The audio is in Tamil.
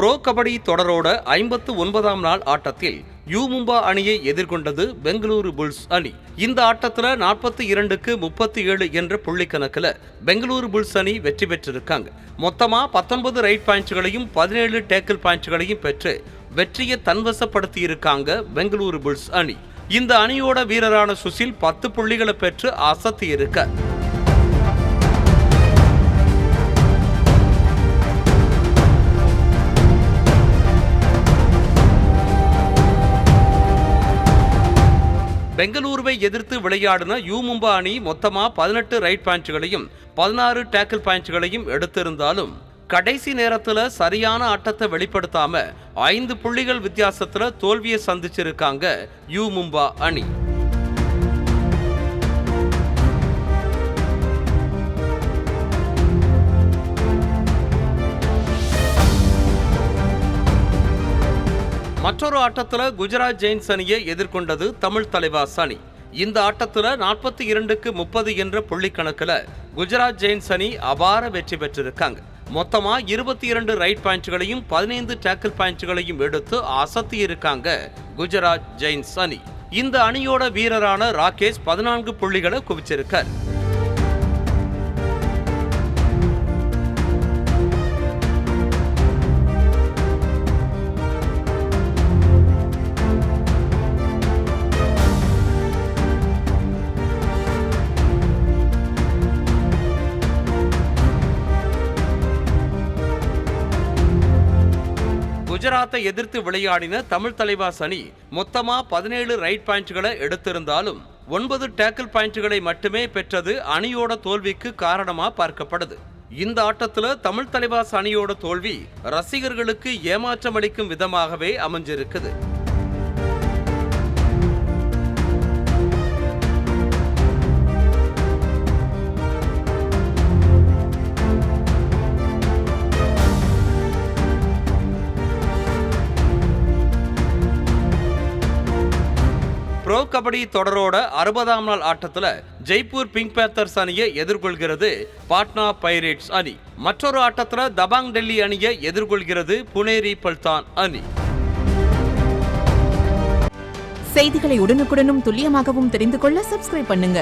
ப்ரோ கபடி தொடரோட 59ஆம் நாள் ஆட்டத்தில் யூ மும்பா அணியை எதிர்கொண்டது பெங்களூரு புல்ஸ் அணி. இந்த ஆட்டத்தில் 42க்கு 37 என்ற புள்ளிக்கணக்கில் பெங்களூரு புல்ஸ் அணி வெற்றி பெற்றிருக்காங்க. மொத்தமா 19 ரைட் பாயிண்ட்களையும் 17 டேக்கிள் பாயிண்ட்களையும் பெற்று வெற்றியை தன்வசப்படுத்தி இருக்காங்க பெங்களூரு புல்ஸ் அணி. இந்த அணியோட வீரரான சுசில் 10 புள்ளிகளை பெற்று அசத்தி இருக்க. பெங்களூருவை எதிர்த்து விளையாடின யூ மும்பா அணி மொத்தமா 18 ரைட் பாயிண்ட்களையும் 16 டேக்கிள் பாயிண்ட்களையும் எடுத்திருந்தாலும் கடைசி நேரத்துல சரியான ஆட்டத்தை வெளிப்படுத்தாம 5 புள்ளிகள் வித்தியாசத்துல தோல்வியை சந்திச்சிருக்காங்க யூ மும்பா அணி. மற்றொரு ஆட்டத்தில் குஜராத் ஜெயின்ஸ் அணியை எதிர்கொண்டது தமிழ் தலைவாஸ் அணி. இந்த ஆட்டத்தில் 42க்கு 30 என்ற புள்ளிக்கணக்கில் குஜராத் ஜெயின்ஸ் அணி அபார வெற்றி பெற்றிருக்காங்க. மொத்தமா 22 ரைட் பாயிண்ட்களையும் 15 டேக்கிள் பாயிண்ட்களையும் எடுத்து அசத்தி இருக்காங்க குஜராத் ஜெயின்ஸ் அணி. இந்த அணியோட வீரரான ராகேஷ் 14 புள்ளிகளை குவிச்சிருக்கார். குஜராத்தை எதிர்த்து விளையாடின தமிழ் தலைவாஸ் அணி மொத்தமா 17 ரைட் பாயிண்ட்களை எடுத்திருந்தாலும் 9 டேக்கிள் பாயிண்ட்களை மட்டுமே பெற்றது அணியோட தோல்விக்கு காரணமா பார்க்கப்படுது. இந்த ஆட்டத்துல தமிழ் தலைவாஸ் அணியோட தோல்வி ரசிகர்களுக்கு ஏமாற்றம் அளிக்கும் விதமாகவே அமைஞ்சிருக்குது. ப்ரோ கபடி தொடரோட 60ஆம் நாள் ஆட்டத்தில் ஜெய்ப்பூர் பிங்க் பேத்தர்ஸ் அணியை எதிர்கொள்கிறது பாட்னா பைரேட்ஸ் அணி. மற்றொரு ஆட்டத்தில் தபாங் டெல்லி அணியை எதிர்கொள்கிறது புனேரி பல்தான் அணி. செய்திகளை உடனுக்குடனும் துல்லியமாகவும் தெரிந்து கொள்ள சப்ஸ்கிரைப் பண்ணுங்க.